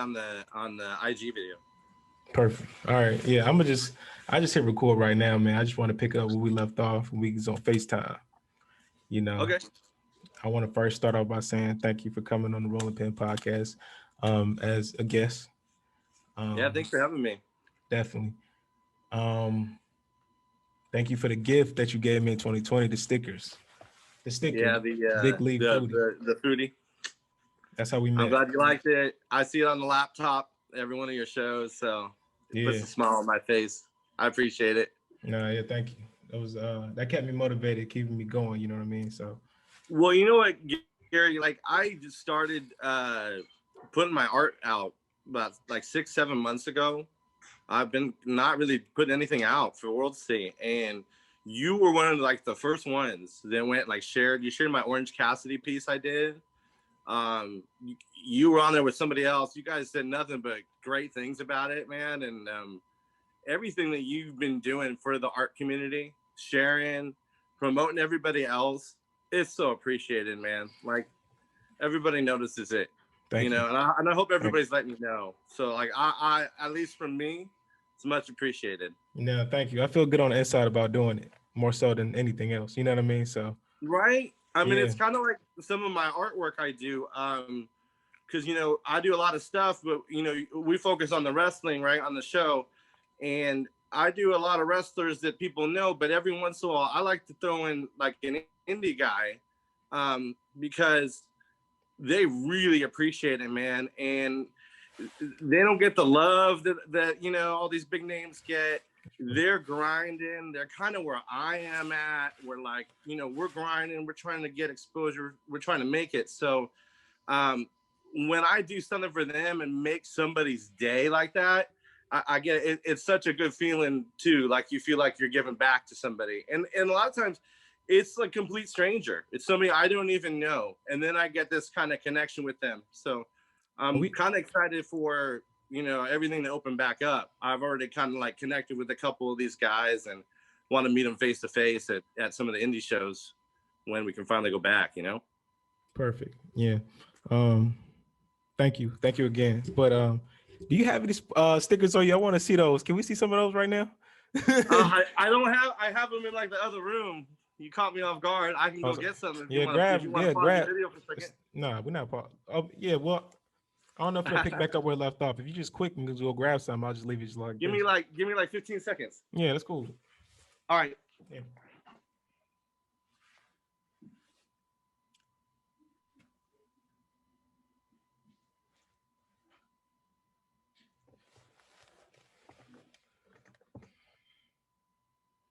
on the IG video. Perfect. All right. Yeah, I just hit record right now, man. I just want to pick up where we left off when we was on FaceTime. You know, Okay. I want to first start off by saying thank you for coming on the Rolling Pin podcast as a guest. Yeah, thanks for having me. Definitely. Thank you for the gift that you gave me in 2020, the stickers. The sticker, Yeah, Big League Foodie. the foodie. That's how we met. I'm glad you liked it. I see it on the laptop every one of your shows, so it puts a smile on my face. I appreciate it. No, yeah, thank you. That was that kept me motivated, keeping me going. You know what I mean? So, well, you know what, Gary? Like I just started putting my art out about like 6-7 months ago. I've been not really putting anything out for the world to see, and you were one of like the first ones that went like shared. You shared my Orange Cassidy piece I did. You were on there with somebody else. You guys said nothing but great things about it, man, and everything that you've been doing for the art community, sharing, promoting everybody else, it's so appreciated, man. Like everybody notices it. Thank you. And I hope everybody's letting me know. So like I at least from me, it's much appreciated. No, thank you. I feel good on the inside about doing it more so than anything else. You know what I mean? So right. I mean, it's kind of like some of my artwork I do. Because I do a lot of stuff, but we focus on the wrestling, right, on the show, and I do a lot of wrestlers that people know. But every once in a while, I like to throw in like an indie guy, because they really appreciate it, man, and they don't get the love that all these big names get. They're grinding. They're kind of where I am at. We're like, we're grinding. We're trying to get exposure. We're trying to make it. So when I do something for them and make somebody's day like that, I get it. It's such a good feeling too. Like you feel like you're giving back to somebody. And a lot of times it's a complete stranger. It's somebody I don't even know. And then I get this kind of connection with them. So I'm kind of excited for, everything to open back up. I've already kind of like connected with a couple of these guys and want to meet them face to face at some of the indie shows when we can finally go back, Perfect. Yeah. Thank you again. But do you have any stickers on you? I want to see those. Can we see some of those right now? I have them in like the other room. You caught me off guard. I can go get some. Grab. The video for a second. Nah, we're not. Well, I don't know if we'll pick back up where it left off. If you just quick and go grab some, I'll just leave it just like. Give me like 15 seconds. Yeah, that's cool. All right. Yeah.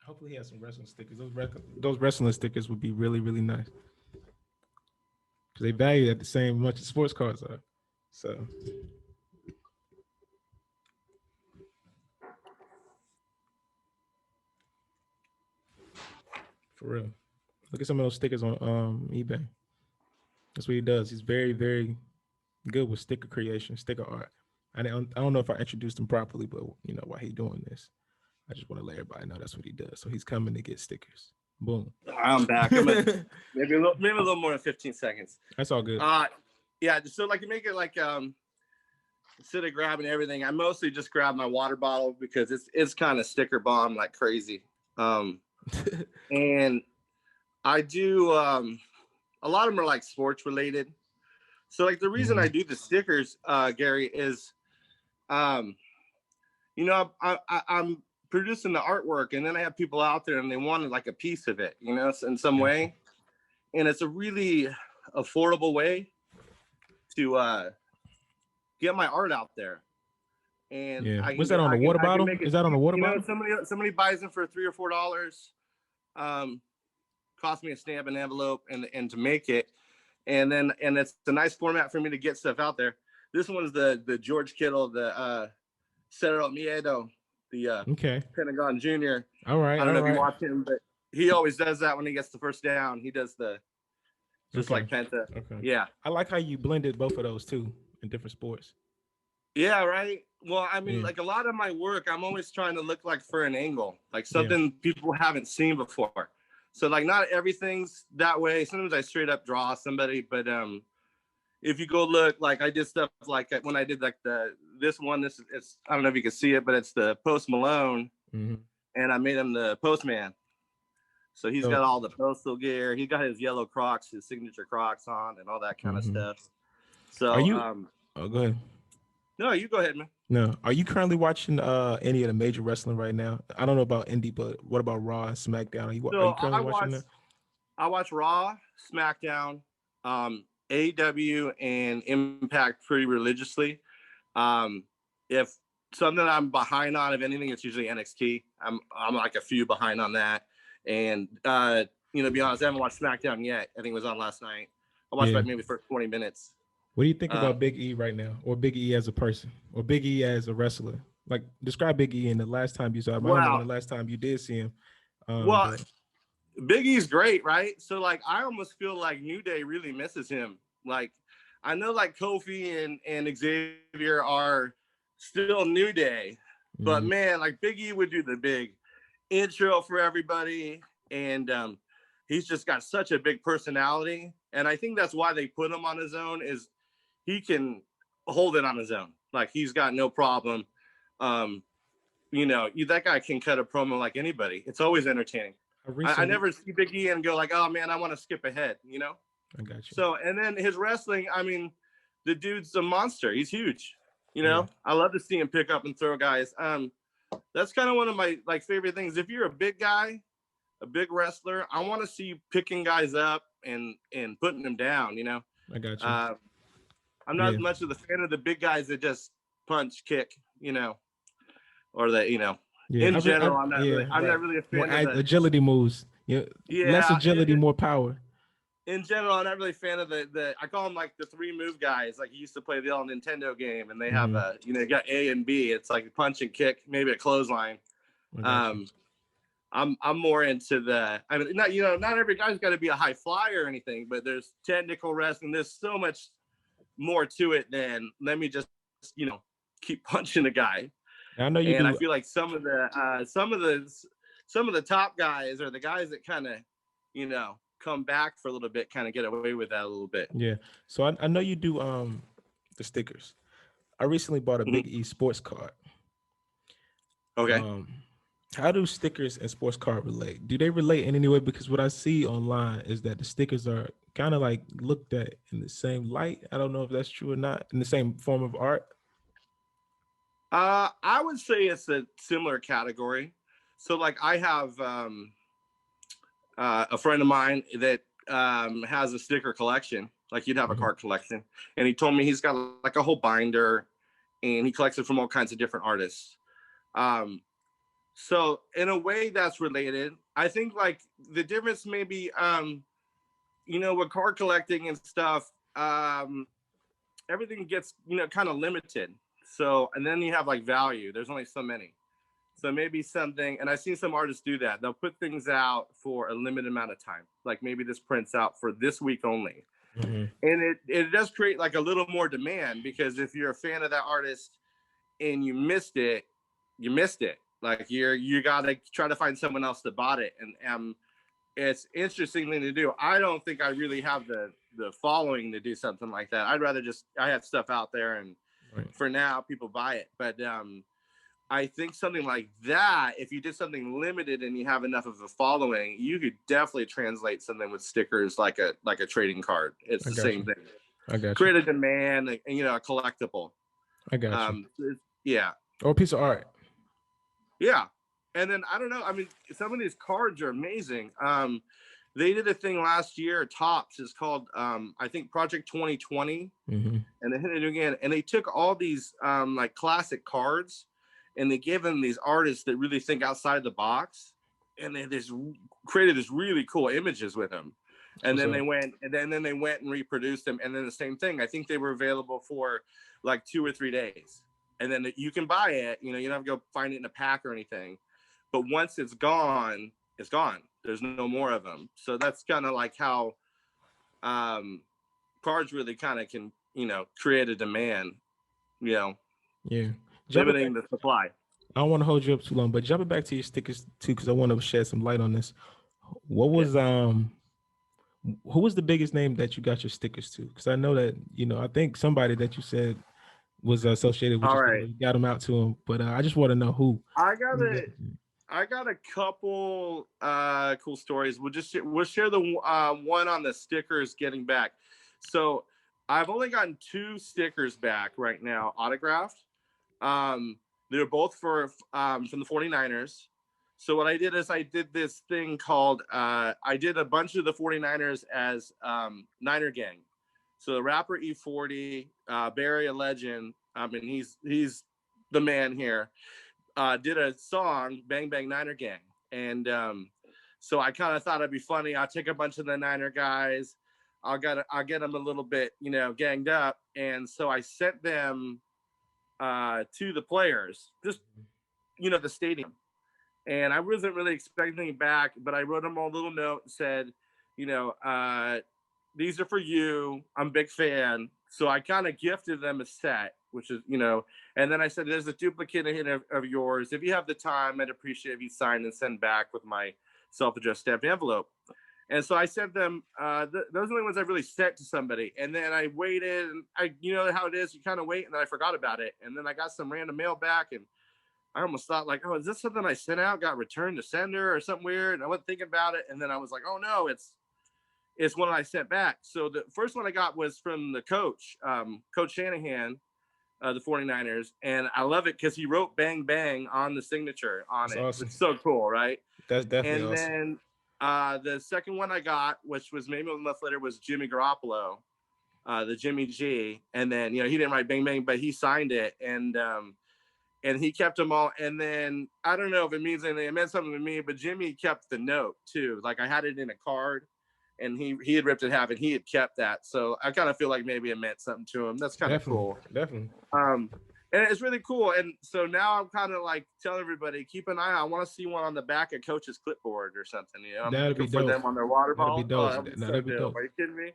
Hopefully he has some wrestling stickers. Those wrestling stickers would be really, really nice. Because they value at the same much as sports cards are. So for real. Look at some of those stickers on eBay. That's what he does. He's very, very good with sticker creation, sticker art. I don't know if I introduced him properly, but why he doing this. I just want to let everybody know that's what he does. So he's coming to get stickers. Boom. I'm back. maybe a little more than 15 seconds. That's all good. Yeah. So like to make it like instead of grabbing everything, I mostly just grab my water bottle because it's kind of sticker bomb like crazy. And I do a lot of them are like sports related. So like the reason I do the stickers, Gary, is I'm producing the artwork, and then I have people out there and they wanted like a piece of it, in some way. And it's a really affordable way to get my art out there. And was that on the water bottle? Is that on the water bottle? Somebody buys them for $3 or $4. Cost me a stamp and envelope and to make it. And it's a nice format for me to get stuff out there. This one's the George Kittle, the Cero Miedo, the Pentagon Jr. All right. I don't know if you watch him, but he always does that when he gets the first down. He does like Penta. Okay. Yeah. I like how you blended both of those too in different sports. Yeah, right. Well, I mean, like a lot of my work, I'm always trying to look like for an angle, like something people haven't seen before. So like not everything's that way. Sometimes I straight up draw somebody, but if you go look, like I did stuff like when I did like this it's I don't know if you can see it, but it's the Post Malone, and I made him the postman. So he's got all the postal gear. He got his yellow Crocs, his signature Crocs on, and all that kind of stuff. So are you? Oh, go ahead. No, you go ahead, man. No, are you currently watching any of the major wrestling right now? I don't know about indie, but what about Raw and SmackDown? Are you currently watching that? I watch Raw, SmackDown, AEW, and Impact pretty religiously. If something I'm behind on, if anything, it's usually NXT. I'm like a few behind on that. And to be honest, I haven't watched SmackDown yet. I think it was on last night. I watched like maybe the first 20 minutes. What do you think about Big E right now, or Big E as a person, or Big E as a wrestler? Like, describe Big E in the last time you saw him. I don't know when the last time you did see him. Big E's great, right? So like, I almost feel like New Day really misses him. Like, I know like Kofi and Xavier are still New Day, but man, like Big E would do the big intro for everybody, and he's just got such a big personality, and I think that's why they put him on his own, is he can hold it on his own. Like, he's got no problem. That guy can cut a promo like anybody. It's always entertaining. I never see Big E and go like, oh man, I want to skip ahead, I got you. So, and then his wrestling, I mean, the dude's a monster. He's huge. I love to see him pick up and throw guys. That's kind of one of my like favorite things. If you're a big guy, a big wrestler, I want to see you picking guys up and putting them down. I got you. I'm not much of the fan of the big guys that just punch, kick, or that, in general, I'm not really a fan of the agility moves. Less agility, more power. In general, I'm not really a fan of the I call them like the 3-move guys. Like, you used to play the old Nintendo game, and they have you got A and B. It's like punch and kick, maybe a clothesline. I'm more into I mean, not every guy's got to be a high flyer or anything, but there's technical wrestling. There's so much more to it than let me just keep punching a guy. I know you do. I feel like some of the top guys are the guys that kind of come back for a little bit, kind of get away with that a little bit. Yeah. So I know you do the stickers. I recently bought a Big E sports card. Okay. How do stickers and sports card relate? Do they relate in any way? Because what I see online is that the stickers are kind of like looked at in the same light. I don't know if that's true or not, in the same form of art. I would say it's a similar category. So like, I have a friend of mine that has a sticker collection, like you'd have a card collection, and he told me he's got like a whole binder, and he collects it from all kinds of different artists. So in a way that's related. I think like the difference maybe, with card collecting and stuff, everything gets, kind of limited. So, and then you have like value. There's only so many. So maybe something, and I've seen some artists do that. They'll put things out for a limited amount of time. Like maybe this prints out for this week only. And it does create like a little more demand, because if you're a fan of that artist and you missed it, you missed it. Like you got to try to find someone else that bought it. And it's interesting thing to do. I don't think I really have the following to do something like that. I'd rather I have stuff out there, and for now people buy it. But I think something like that, if you did something limited and you have enough of a following, you could definitely translate something with stickers like a trading card. It's the same thing. I got you. Create a demand, and a collectible. I got you. Yeah. Or a piece of art. Yeah. And then I don't know. I mean, some of these cards are amazing. They did a thing last year, Topps. It's called I think Project 2020. And they hit it again. And they took all these like classic cards, and they gave them these artists that really think outside the box, and they just created this really cool images with them. And then they went and reproduced them. And then the same thing. I think they were available for like 2 or 3 days. And then you can buy it. You don't have to go find it in a pack or anything. But once it's gone, it's gone. There's no more of them. So that's kind of like how cards really kind of can, create a demand, Yeah. Limiting the supply. I don't want to hold you up too long, but jumping back to your stickers too, because I want to shed some light on this. What was who was the biggest name that you got your stickers to? Because I know that, I think somebody that you said was associated with All your right. stuff, you got them out to him, but I just want to know who. I got a couple cool stories. We'll share the one on the stickers getting back. So I've only gotten 2 stickers back right now, autographed. They're both from the 49ers. So what I did is I did this thing called I did a bunch of the 49ers as Niner Gang. So the rapper E40, Barry, a legend. I mean, he's the man here. Did a song, Bang Bang Niner Gang. And so I kind of thought it'd be funny. I'll take a bunch of the Niner guys. I'll get them a little bit, ganged up. And so I sent them to the players, just, the stadium. And I wasn't really expecting it back, but I wrote them all a little note and said, these are for you. I'm a big fan. So I kind of gifted them a set, which is, and then I said, there's a duplicate of yours. If you have the time, I'd appreciate if you sign and send back with my self-addressed stamped envelope. And so I sent them, those are the only ones I really sent to somebody. And then I waited, and you know how it is, you kind of wait, and then I forgot about it. And then I got some random mail back, and I almost thought like, oh, is this something I sent out, got returned to sender or something weird? And I wasn't thinking about it. And then I was like, oh no, it's one I sent back. So the first one I got was from the coach, Coach Shanahan, the 49ers. And I love it because he wrote Bang Bang on the signature on it. Awesome. It's so cool, right? That's definitely awesome. And then the second one I got, which was maybe a month later, was Jimmy Garoppolo, the Jimmy G. And then, he didn't write Bang Bang, but he signed it. And he kept them all. And then I don't know if it means anything. It meant something to me, but Jimmy kept the note too. Like I had it in a card, and he had ripped it in half, and he had kept that. So I kind of feel like maybe it meant something to him. That's kind of cool. Definitely. And it's really cool. And so now I'm kind of like telling everybody, keep an eye out. I want to see one on the back of Coach's clipboard or something. I'm that'd be dope. For them on their water bottle. That'd be dope. That'd be dope. Are you kidding me?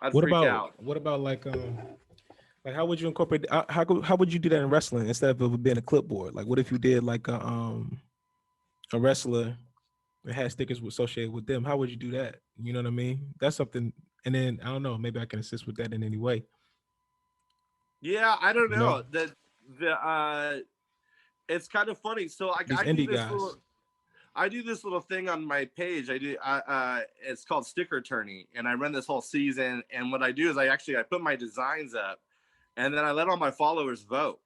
I'd what freak about out. What about like how would you incorporate? How would you do that in wrestling instead of it being a clipboard? Like, what if you did like a wrestler that had stickers associated with them? How would you do that? You know what I mean? That's something. And then I don't know. Maybe I can assist with that in any way. Yeah, I don't know. It's kind of funny. So I do this little thing on my page. It's called Sticker Attorney, and I run this whole season. And what I do is I put my designs up, and then I let all my followers vote.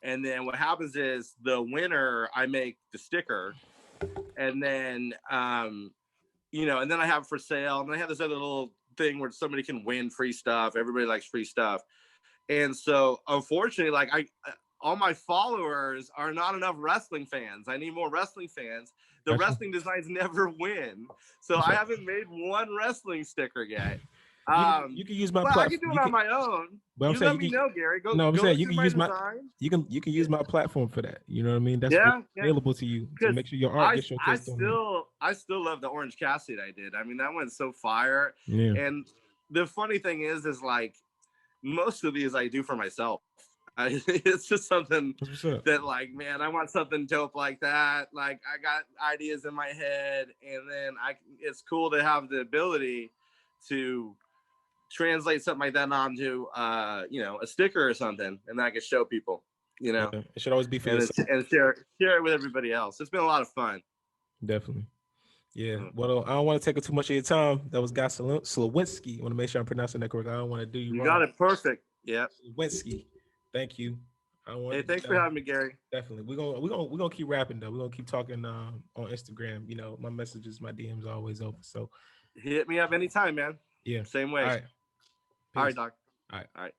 And then what happens is the winner, I make the sticker, and then and then I have it for sale. And I have this other little thing where somebody can win free stuff. Everybody likes free stuff. And so unfortunately, like all my followers are not enough wrestling fans. I need more wrestling fans. The wrestling designs never win. So I haven't made one wrestling sticker yet. You can use my platform. I can do it on my own. But I'm saying, let me know, Gary. I'm saying you can use you can use my platform for that. You know what I mean? That's available to you to make sure your art gets showcased. I still love the Orange Cassidy I did. I mean, that one's so fire. Yeah. And the funny thing is like most of these I do for myself. It's just something that, like, man, I want something dope like that. Like, I got ideas in my head, and then it's cool to have the ability to translate something like that onto, a sticker or something, and then I can show people, It should always be for yourself. And share it with everybody else. It's been a lot of fun. Definitely. Yeah. Well, I don't want to take up too much of your time. That was Guy Sliwinski. I want to make sure I'm pronouncing that correctly. I don't want to do you wrong. You got it perfect. Yeah. Sliwinski. Thank you. Hey, thanks for having me, Gary. Definitely. We're gonna keep rapping though. We're gonna keep talking on Instagram. My messages, my DMs are always open. So hit me up anytime, man. Yeah. Same way. All right. All right, Doc. All right.